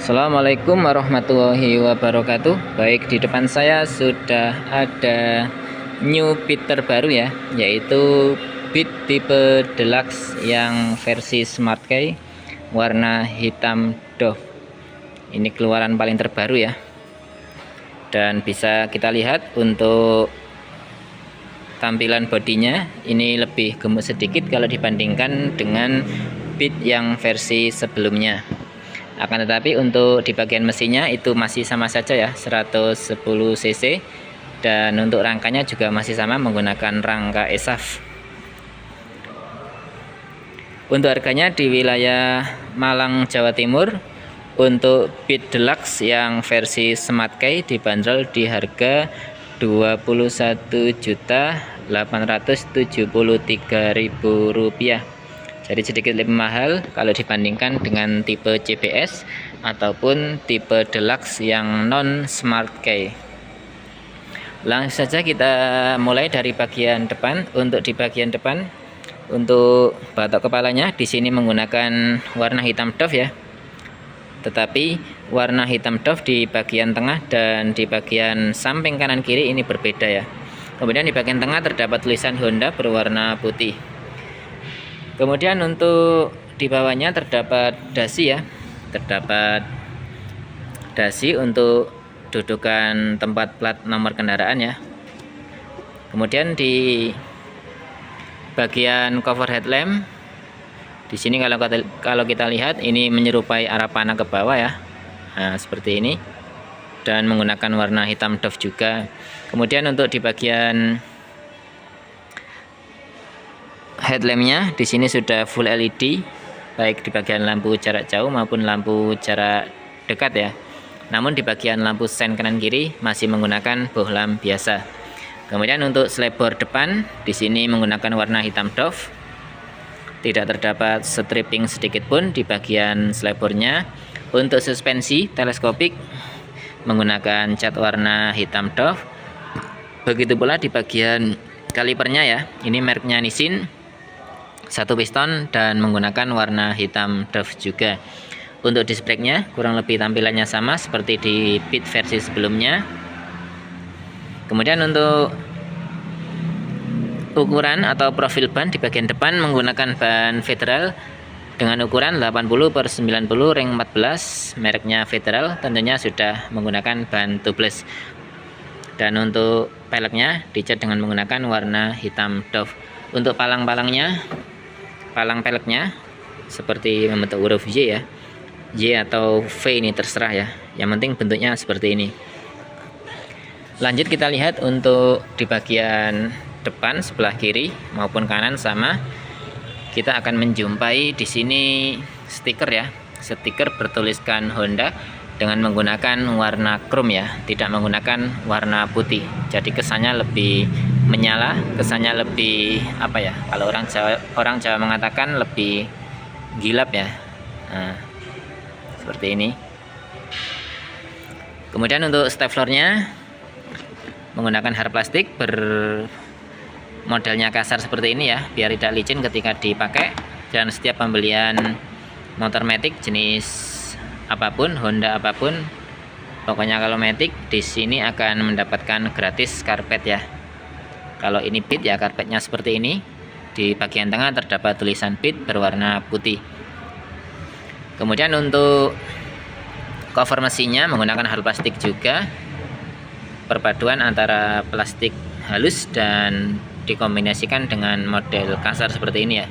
Assalamualaikum warahmatullahi wabarakatuh. Baik, di depan saya sudah ada new Beat terbaru ya, yaitu Beat tipe Deluxe yang versi Smart Key warna hitam doff. Ini keluaran paling terbaru ya. Dan bisa kita lihat untuk tampilan bodinya ini lebih gemuk sedikit kalau dibandingkan dengan Beat yang versi sebelumnya. Akan tetapi untuk di bagian mesinnya itu masih sama saja ya, 110 cc, dan untuk rangkanya juga masih sama menggunakan rangka ESAF. Untuk harganya di wilayah Malang, Jawa Timur, untuk Beat Deluxe yang versi Smart Key dibanderol di harga Rp21.873.000. Jadi sedikit lebih mahal kalau dibandingkan dengan tipe CBS ataupun tipe Deluxe yang non Smart Key. Langsung saja kita mulai dari bagian depan. Untuk di bagian depan, untuk batok kepalanya di sini menggunakan warna hitam doff ya. Tetapi warna hitam doff di bagian tengah dan di bagian samping kanan kiri ini berbeda ya. Kemudian di bagian tengah terdapat tulisan Honda berwarna putih. Kemudian untuk di bawahnya terdapat dasi ya, terdapat dasi untuk dudukan tempat plat nomor kendaraan ya. Kemudian di bagian cover headlamp di sini kalau kita lihat ini menyerupai arah panah ke bawah ya, nah, seperti ini, dan menggunakan warna hitam doff juga. Kemudian untuk di bagian headlampnya di sini sudah full LED, baik di bagian lampu jarak jauh maupun lampu jarak dekat ya. Namun di bagian lampu sen kanan kiri masih menggunakan bohlam biasa. Kemudian untuk slideboard depan di sini menggunakan warna hitam doff. Tidak terdapat stripping sedikit pun di bagian slideboardnya. Untuk suspensi teleskopik menggunakan cat warna hitam doff. Begitu pula di bagian kalipernya ya. Ini mereknya Nissin, satu piston dan menggunakan warna hitam doff juga. Untuk disc brake-nya kurang lebih tampilannya sama seperti di Beat versi sebelumnya. Kemudian untuk ukuran atau profil ban di bagian depan menggunakan ban Federal dengan ukuran 80/90 ring 14, mereknya Federal, tentunya sudah menggunakan ban tubeless. Dan untuk peleknya dicat dengan menggunakan warna hitam doff. Untuk palang-palangnya, palang peleknya seperti membentuk huruf Y ya, Y atau V, ini terserah ya, yang penting bentuknya seperti ini. Lanjut kita lihat untuk di bagian depan sebelah kiri maupun kanan sama, kita akan menjumpai di sini stiker ya, stiker bertuliskan Honda dengan menggunakan warna chrome ya, tidak menggunakan warna putih. Jadi kesannya lebih menyala, kesannya lebih apa ya, kalau orang Jawa mengatakan lebih gilap ya. Nah, seperti ini. Kemudian untuk steplernya menggunakan har plastik bermodelnya kasar seperti ini ya, biar tidak licin ketika dipakai. Dan setiap pembelian motor matic jenis apapun, Honda apapun, pokoknya kalau matic di sini akan mendapatkan gratis karpet ya. Kalau ini Beat ya, karpetnya seperti ini. Di bagian tengah terdapat tulisan Beat berwarna putih. Kemudian untuk cover mesinnya menggunakan hal plastik juga, perpaduan antara plastik halus dan dikombinasikan dengan model kasar seperti ini ya.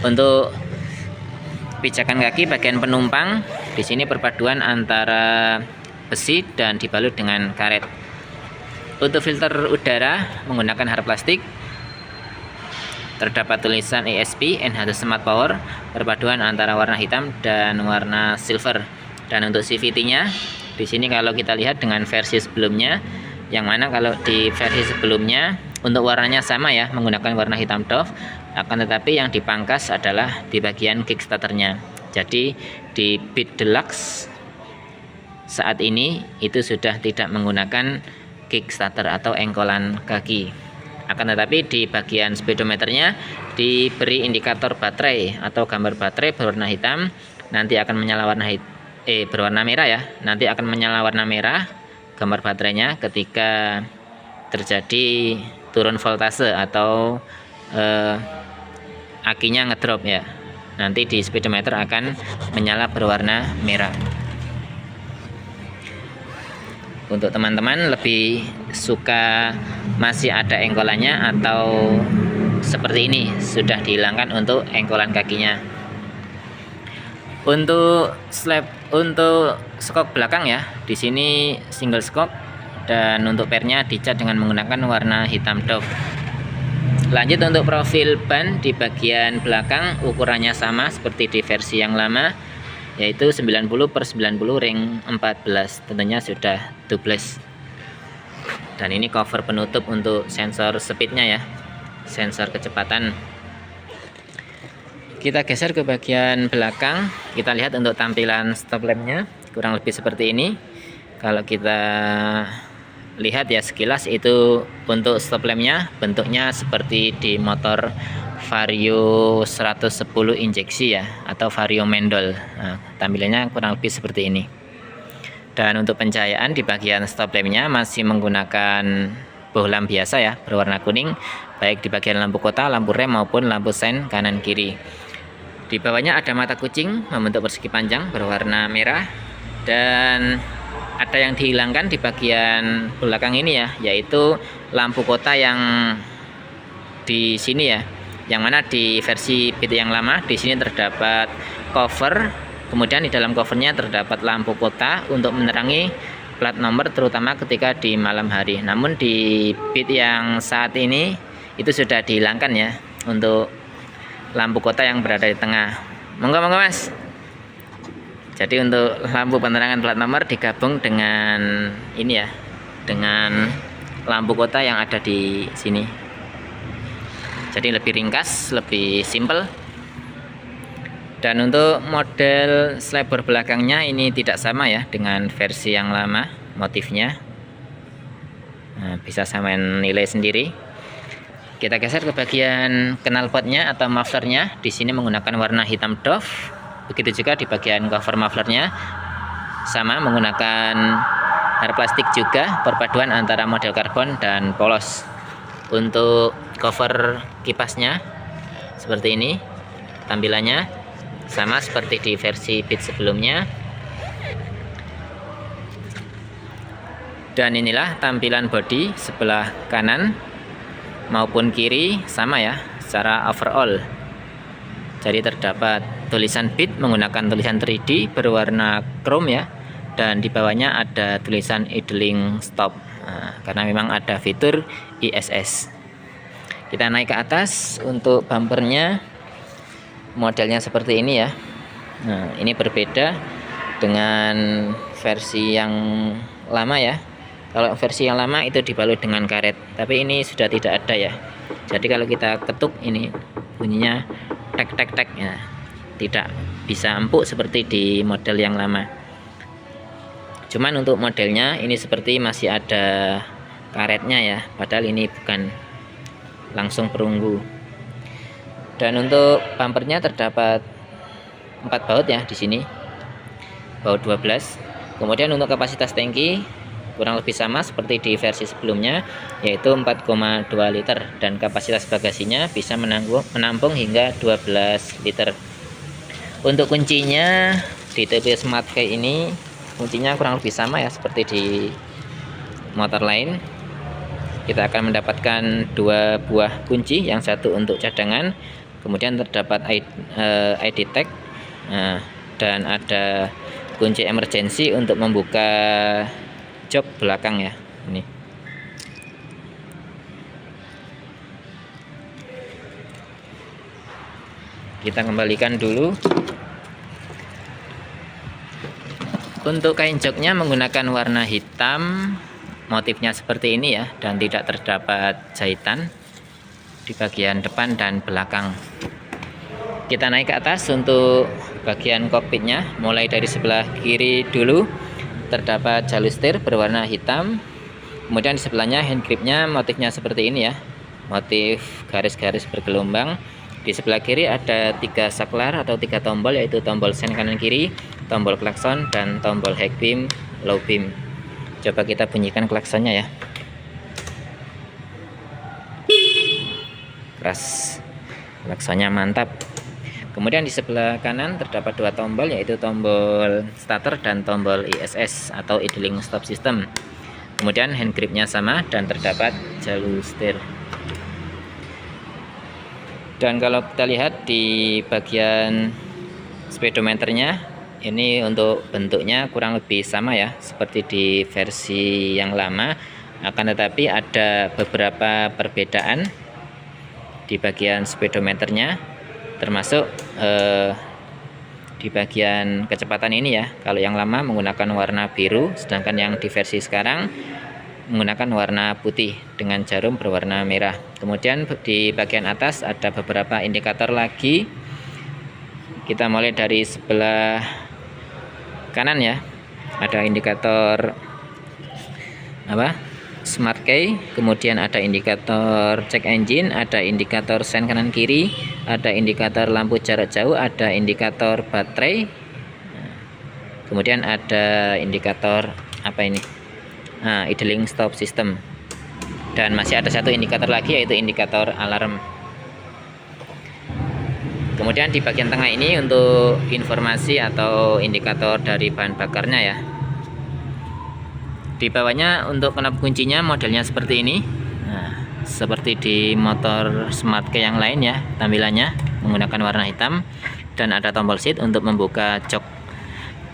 Untuk pijakan kaki bagian penumpang di sini perpaduan antara besi dan dibalut dengan karet. Untuk filter udara menggunakan har plastik, terdapat tulisan ESP Enhanced Smart Power, perpaduan antara warna hitam dan warna silver. Dan untuk CVT-nya di sini kalau kita lihat dengan versi sebelumnya, yang mana kalau di versi sebelumnya untuk warnanya sama ya, menggunakan warna hitam doff, akan tetapi yang dipangkas adalah di bagian kickstarternya. Jadi di Beat Deluxe saat ini itu sudah tidak menggunakan kickstarter atau engkolan kaki. Akan tetapi di bagian speedometernya diberi indikator baterai atau gambar baterai berwarna hitam nanti akan menyala berwarna merah ya. Nanti akan menyala warna merah gambar baterainya ketika terjadi turun voltase atau akinya ngedrop ya. Nanti di speedometer akan menyala berwarna merah. Untuk teman-teman lebih suka masih ada engkolannya atau seperti ini sudah dihilangkan untuk engkolan kakinya. Untuk skok belakang ya, di sini single skok dan untuk pernya dicat dengan menggunakan warna hitam doff. Lanjut untuk profil ban di bagian belakang ukurannya sama seperti di versi yang lama, yaitu 90/90 ring 14, tentunya sudah tubeless. Dan ini cover penutup untuk sensor speednya ya, sensor kecepatan. Kita geser ke bagian belakang, kita lihat untuk tampilan stop lampnya kurang lebih seperti ini. Kalau kita lihat ya sekilas, itu untuk stop lampnya bentuknya seperti di motor Vario 110 injeksi ya, atau Vario Mendol. Nah, tampilannya kurang lebih seperti ini. Dan untuk pencahayaan di bagian stop lampnya masih menggunakan bohlam biasa ya, berwarna kuning, baik di bagian lampu kota, lampu rem maupun lampu sein kanan kiri. Di bawahnya ada mata kucing membentuk persegi panjang berwarna merah, dan ada yang dihilangkan di bagian belakang ini ya, yaitu lampu kota yang di sini ya, yang mana di versi Beat yang lama di sini terdapat cover, kemudian di dalam covernya terdapat lampu kota untuk menerangi plat nomor terutama ketika di malam hari. Namun di Beat yang saat ini itu sudah dihilangkan ya, untuk lampu kota yang berada di tengah. Monggo Mas. Jadi untuk lampu penerangan plat nomor digabung dengan ini ya, dengan lampu kota yang ada di sini. Jadi lebih ringkas, lebih simple. Dan untuk model slideboard belakangnya ini tidak sama ya dengan versi yang lama motifnya. Nah, bisa samain nilai sendiri. Kita geser ke bagian knalpotnya atau mufflernya. Di sini menggunakan warna hitam doff. Begitu juga di bagian cover mufflernya sama menggunakan har plastik juga, perpaduan antara model karbon dan polos. Untuk cover kipasnya seperti ini tampilannya, sama seperti di versi Beat sebelumnya. Dan inilah tampilan bodi sebelah kanan maupun kiri sama ya secara overall. Jadi terdapat tulisan Beat menggunakan tulisan 3D berwarna chrome ya, dan di bawahnya ada tulisan idling stop. Nah, karena memang ada fitur ISS. Kita naik ke atas. Untuk bumpernya modelnya seperti ini ya. Nah, ini berbeda dengan versi yang lama ya. Kalau versi yang lama itu dibalut dengan karet, tapi ini sudah tidak ada ya. Jadi kalau kita ketuk ini bunyinya tek tek tek ya, tidak bisa empuk seperti di model yang lama. Cuman untuk modelnya ini seperti masih ada karetnya ya, padahal ini bukan langsung perunggu. Dan untuk bumpernya terdapat 4 baut ya di sini, baut 12. Kemudian untuk kapasitas tangki kurang lebih sama seperti di versi sebelumnya, yaitu 4,2 liter, dan kapasitas bagasinya bisa menampung hingga 12 liter. Untuk kuncinya di TP Smart Key ini kuncinya kurang lebih sama ya seperti di motor lain. Kita akan mendapatkan 2 buah kunci, yang satu untuk cadangan, kemudian terdapat ID tag, dan ada kunci emergency untuk membuka jok belakang ya. Ini kita kembalikan dulu. Untuk kain joknya menggunakan warna hitam, motifnya seperti ini ya, dan tidak terdapat jahitan di bagian depan dan belakang. Kita naik ke atas. Untuk bagian kokpitnya, mulai dari sebelah kiri dulu terdapat jalur setir berwarna hitam, kemudian di sebelahnya hand gripnya motifnya seperti ini ya, motif garis-garis bergelombang, Di sebelah kiri ada 3 saklar atau 3 tombol, yaitu tombol sen kanan kiri, tombol klakson, dan tombol high beam, low beam. Coba kita bunyikan klaksonnya ya. Keras, klaksonnya mantap. Kemudian di sebelah kanan terdapat 2 tombol, yaitu tombol starter dan tombol ISS atau idling stop system. Kemudian hand gripnya sama dan terdapat jalur setir. Dan kalau kita lihat di bagian speedometernya, ini untuk bentuknya kurang lebih sama ya, seperti di versi yang lama. Akan tetapi ada beberapa perbedaan di bagian speedometernya, termasuk di bagian kecepatan ini ya. Kalau yang lama menggunakan warna biru, sedangkan yang di versi sekarang menggunakan warna putih dengan jarum berwarna merah. Kemudian di bagian atas ada beberapa indikator lagi. Kita mulai dari sebelah kanan ya. Ada indikator Smart Key, kemudian ada indikator check engine, ada indikator sen kanan kiri, ada indikator lampu jarak jauh, ada indikator baterai. Kemudian ada indikator idling stop system, dan masih ada satu indikator lagi, yaitu indikator alarm. Kemudian di bagian tengah ini untuk informasi atau indikator dari bahan bakarnya ya. Di bawahnya untuk knop kuncinya modelnya seperti ini. Nah, seperti di motor Smart Key yang lain ya, tampilannya menggunakan warna hitam, dan ada tombol seat untuk membuka jok.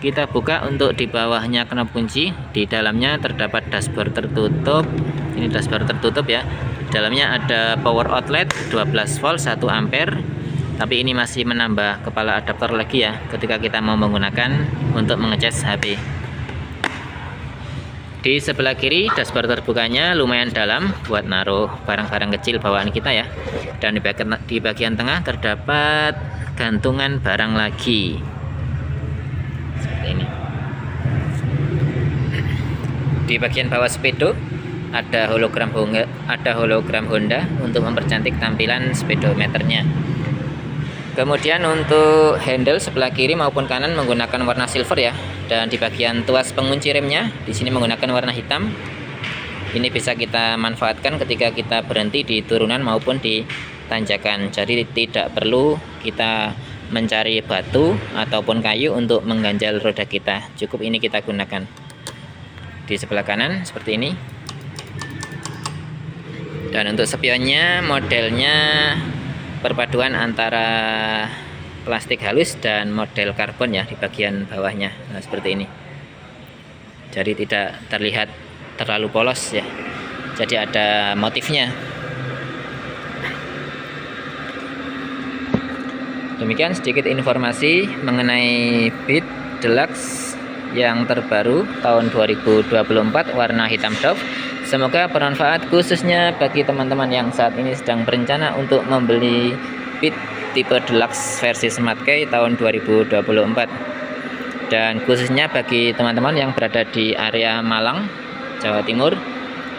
Kita buka untuk di bawahnya knop kunci. Di dalamnya terdapat dashboard tertutup. Ini dashboard tertutup ya. Di dalamnya ada power outlet 12 volt 1 ampere. Tapi ini masih menambah kepala adaptor lagi ya, ketika kita mau menggunakan untuk mengecas HP. Di sebelah kiri dashboard terbukanya lumayan dalam buat naruh barang-barang kecil bawaan kita ya. Dan di bagian tengah terdapat gantungan barang lagi. Seperti ini. Di bagian bawah speedo ada hologram Honda untuk mempercantik tampilan speedometernya. Kemudian untuk handle sebelah kiri maupun kanan menggunakan warna silver ya. Dan di bagian tuas pengunci remnya di sini menggunakan warna hitam. Ini bisa kita manfaatkan ketika kita berhenti di turunan maupun di tanjakan. Jadi tidak perlu kita mencari batu ataupun kayu untuk mengganjal roda kita. Cukup ini kita gunakan. Di sebelah kanan seperti ini. Dan untuk spionnya modelnya perpaduan antara plastik halus dan model karbon ya di bagian bawahnya. Nah, seperti ini. Jadi tidak terlihat terlalu polos ya. Jadi ada motifnya. Demikian sedikit informasi mengenai Beat Deluxe yang terbaru tahun 2024 warna hitam doff. Semoga bermanfaat khususnya bagi teman-teman yang saat ini sedang berencana untuk membeli Beat tipe Deluxe versi Smart Key tahun 2024. Dan khususnya bagi teman-teman yang berada di area Malang, Jawa Timur,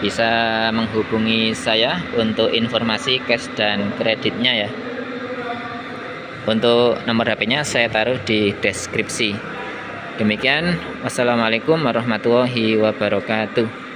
bisa menghubungi saya untuk informasi cash dan kreditnya ya. Untuk nomor HP-nya saya taruh di deskripsi. Demikian, wassalamualaikum warahmatullahi wabarakatuh.